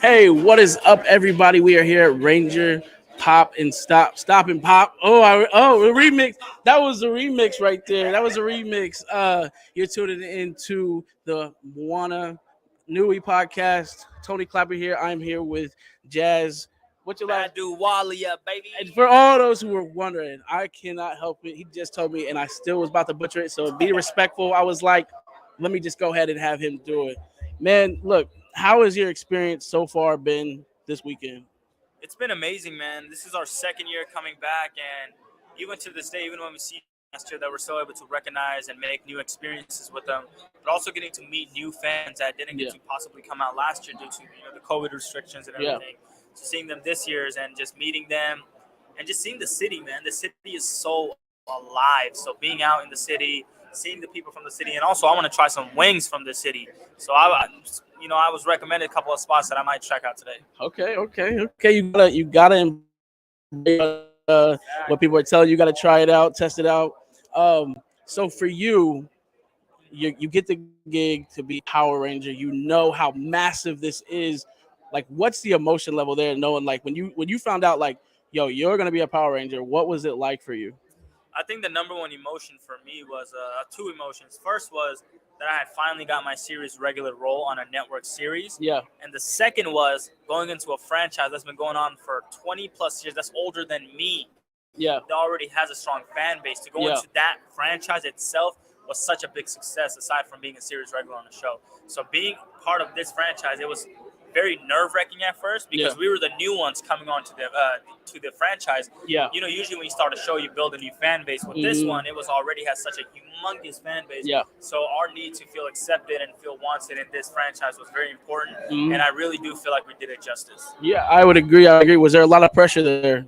Hey, what is up, everybody? We are here at Ranger Pop and Stop and Pop. A remix. That was a remix right there. That was a remix. You're tuning into the Moana Nui podcast. Tony Clapper here. I'm here with Jazz. What's your last? Baduwalia, baby. And for all those who were wondering, I cannot help it. He just told me, and I still was about to butcher it. So be respectful. I was like, let me just go ahead and have him do it. Man, look, how has your experience so far been this weekend? It's been amazing, man. This is our second year coming back, and even to this day, even when we see last year, that we're still able to recognize and make new experiences with them, but also getting to meet new fans that didn't get to possibly come out last year due to the COVID restrictions and everything. So seeing them this year's and just meeting them and just seeing the city, man. The city is so alive. So being out in the city, seeing the people from the city, and also I want to try some wings from the city. So I was recommended a couple of spots that I might check out today. Okay. You gotta what people are telling you. You gotta try it out, test it out. So for you get the gig to be Power Ranger. You know how massive this is. Like, what's the emotion level there? Knowing like when you found out like, yo, you're gonna be a Power Ranger. What was it like for you? I think the number one emotion for me was two emotions. First was that I had finally got my series regular role on a network series. Yeah. And the second was going into a franchise that's been going on for 20 plus years, that's older than me. Yeah. That already has a strong fan base. To go into that franchise itself was such a big success, aside from being a series regular on the show. So being part of this franchise, it was very nerve-wracking at first because we were the new ones coming on to the franchise. Yeah. Usually when you start a show, you build a new fan base. With this one, it was already has such a humongous fan base. Yeah. So our need to feel accepted and feel wanted in this franchise was very important. And I really do feel like we did it justice. Yeah, I would agree. Was there a lot of pressure there?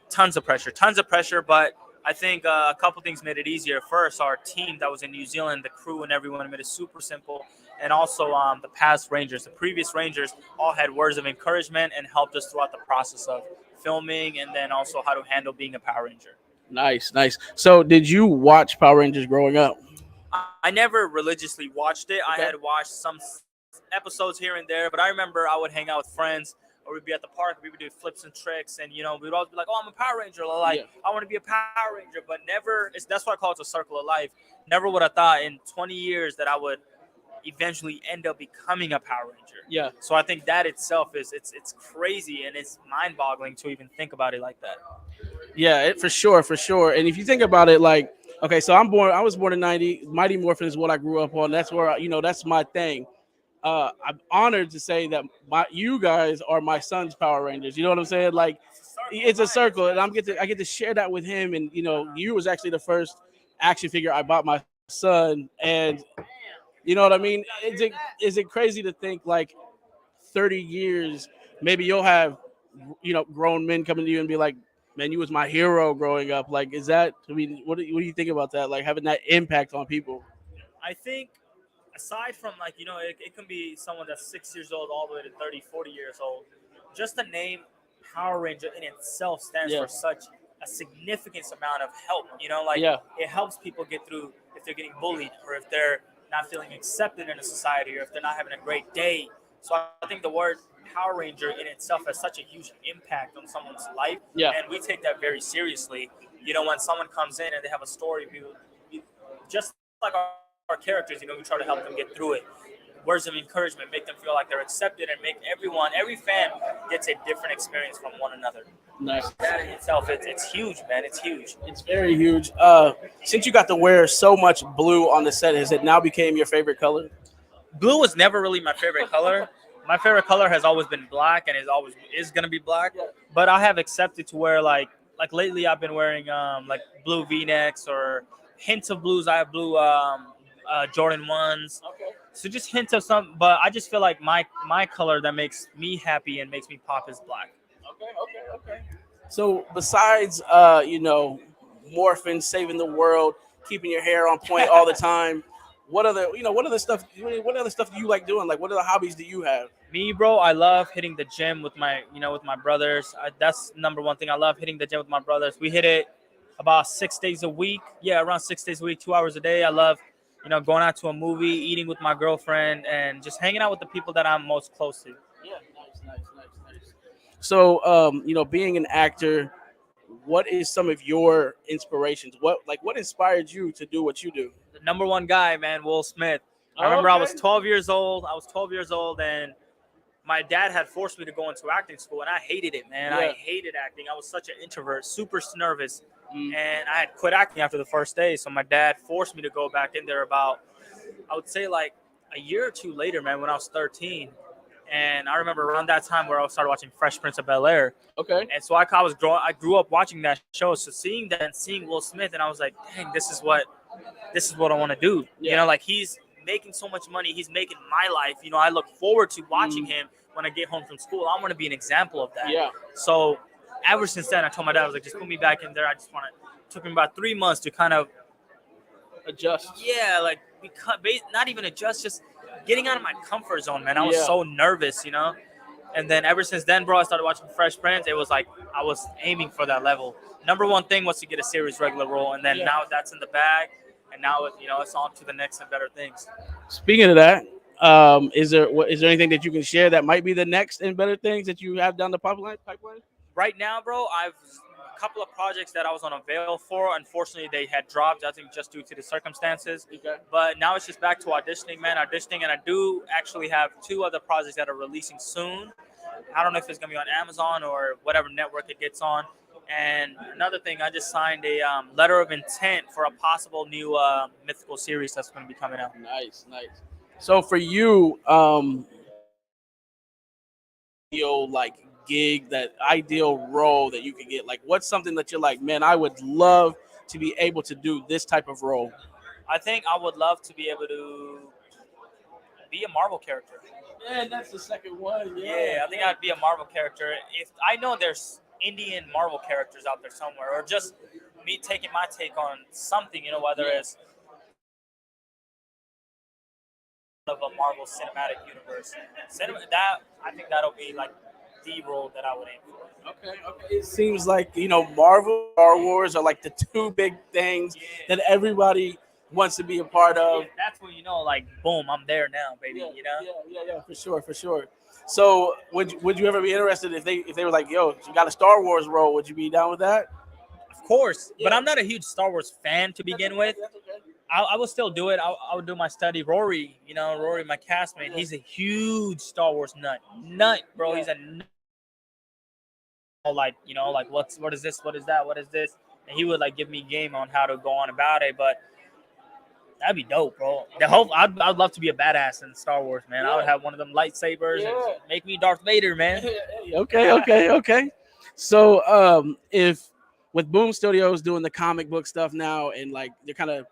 Tons of pressure, but I think a couple things made it easier. First, our team that was in New Zealand, the crew and everyone made it super simple. And also the past Rangers, the previous Rangers, all had words of encouragement and helped us throughout the process of filming and then also how to handle being a Power Ranger. Nice. So did you watch Power Rangers growing up? I never religiously watched it. Okay. I had watched some episodes here and there, but I remember I would hang out with friends or we'd be at the park, we would do flips and tricks, and, we'd always be like, oh, I'm a Power Ranger. I want to be a Power Ranger, but never, that's why I call it a circle of life. Never would have thought in 20 years that I would eventually end up becoming a Power Ranger. Yeah. So I think that itself it's crazy and it's mind-boggling to even think about it like that. Yeah, for sure. And if you think about it, like, okay, so I was born in '90. Mighty Morphin is what I grew up on. That's where that's my thing. I'm honored to say that you guys are my son's Power Rangers. You know what I'm saying? Like, it's a circle, and I get to share that with him. And you was actually the first action figure I bought my son, and you know what I mean? Is it crazy to think like 30 years, maybe you'll have, grown men coming to you and be like, man, you was my hero growing up. Like, is that, I mean, what do you think about that? Like having that impact on people? I think aside from like, it can be someone that's 6 years old all the way to 30, 40 years old. Just the name Power Ranger in itself stands for such a significant amount of help. It helps people get through if they're getting bullied or if they're not feeling accepted in a society or if they're not having a great day. So I think the word Power Ranger in itself has such a huge impact on someone's life. Yeah. And we take that very seriously. When someone comes in and they have a story, we just like our characters, we try to help them get through it. Words of encouragement, make them feel like they're accepted and make every fan gets a different experience from one another. Nice. That in itself, it's huge, man. It's huge. It's very huge. Since you got to wear so much blue on the set, has it now became your favorite color? Blue was never really my favorite color. My favorite color has always been black and is gonna be black. But I have accepted to wear like lately I've been wearing like blue V-necks or hints of blues. I have blue Jordan 1s. Okay. So just hints of some, but I just feel like my color that makes me happy and makes me pop is black. Okay. So besides, morphing, saving the world, keeping your hair on point all the time, what other stuff do you like doing? Like, what other hobbies do you have? Me, bro, I love hitting the gym with my brothers. That's number one thing. I love hitting the gym with my brothers. We hit it about 6 days a week. Yeah, around 6 days a week, 2 hours a day. I love, going out to a movie, eating with my girlfriend, and just hanging out with the people that I'm most close to. Yeah, nice. So, being an actor, what is some of your inspirations? What inspired you to do what you do? The number one guy, man, Will Smith. I Oh, remember I was okay. 12 years old. I was 12 years old, and my dad had forced me to go into acting school, and I hated it, man. Yeah. I hated acting. I was such an introvert, super nervous, Mm. and I had quit acting after the first day. So my dad forced me to go back in there about, I would say, like a year or two later, man, when I was 13. And I remember around that time where I started watching Fresh Prince of Bel Air. Okay. And so I grew up watching that show. So seeing that and seeing Will Smith, and I was like, dang, this is what I want to do. Yeah. Like he's making so much money. He's making my life. I look forward to watching him when I get home from school. I want to be an example of that. Yeah. So ever since then, I told my dad, I was like, just put me back in there. I just want to. It took me about 3 months to kind of Adjust. yeah, like not even adjust, just getting out of my comfort zone, man. I was Yeah. so nervous. And then ever since then, bro, I started watching Fresh Prince. It was like I was aiming for that level. Number one thing was to get a serious regular role, and then now that's in the bag, and now it's on to the next and better things. Speaking of that, is there anything that you can share that might be the next and better things that you have down the pipeline? Right now, bro, I've a couple of projects that I was on a veil for. Unfortunately, they had dropped. I think just due to the circumstances. Okay. But now it's just back to auditioning, man. And I do actually have two other projects that are releasing soon. I don't know if it's gonna be on Amazon or whatever network it gets on. And another thing, I just signed a letter of intent for a possible new mythical series that's going to be coming out. Nice. So for you, ideal like gig, that ideal role that you could get, like what's something that you're like, man, I would love to be able to do this type of role. I think I would love to be able to be a Marvel character. Yeah, that's the second one. Yeah, I think I'd be a Marvel character. If I know there's Indian Marvel characters out there somewhere, or just me taking my take on something, whether it's of a Marvel cinematic universe. That I think that'll be like the role that I would aim for. Okay. It seems like Marvel, Star Wars are like the two big things that everybody wants to be a part of. Yeah, that's when like, boom, I'm there now, baby. Yeah, for sure. So would you ever be interested if they were like, yo, you got a Star Wars role? Would you be down with that? Of course, Yeah. but I'm not a huge Star Wars fan to begin with. That's okay. I will still do it. I would do my study. Rory, my castmate, he's a huge Star Wars nut, bro. Yeah. He's a nut. Like, what is this? What is that? What is this? And he would like give me game on how to go on about it. But that'd be dope, bro. I'd love to be a badass in Star Wars, man. I would have one of them lightsabers and make me Darth Vader, man. Okay. So if with Boom Studios doing the comic book stuff now, and like they're kind of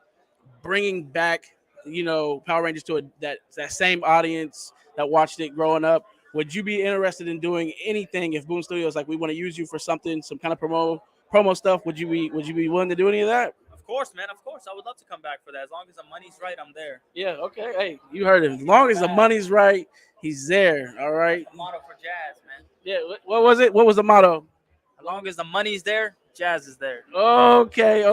bringing back, Power Rangers to that same audience that watched it growing up, would you be interested in doing anything if Boom Studios like we want to use you for something, some kind of promo stuff? Would you be willing to do any of that? Of course, man. Of course, I would love to come back for that. As long as the money's right, I'm there. Yeah. Okay. Hey, you heard him. As long as the money's right, he's there. All right. The motto for Jazz, man. Yeah. What was it? What was the motto? As long as the money's there, Jazz is there. Okay.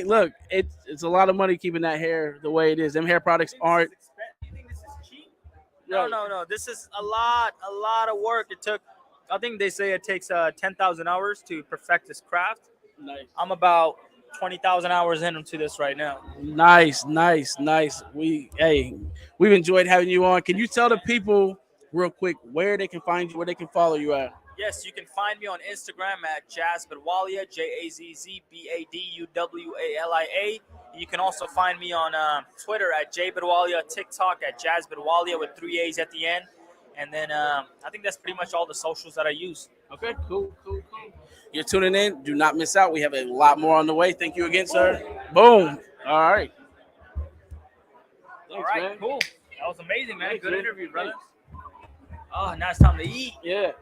Look, it's a lot of money keeping that hair the way it is. Them hair products aren't. You think this is cheap? No. This is a lot of work. I think they say it takes 10,000 hours to perfect this craft. Nice. I'm about 20,000 hours into this right now. Nice. We've enjoyed having you on. Can you tell the people real quick where they can find you, where they can follow you at? Yes, you can find me on Instagram at Jazz Baduwalia, JAZZBADUWALIA. You can also find me on Twitter at JBaduwalia, TikTok at Jazz Baduwalia with 3 A's at the end. And then I think that's pretty much all the socials that I use. Okay, cool. You're tuning in. Do not miss out. We have a lot more on the way. Thank you again, sir. Boom. All right. All right, man. cool. That was amazing, man. Thanks, Good man. interview, brother. Thanks. Oh, now it's time to eat. Yeah.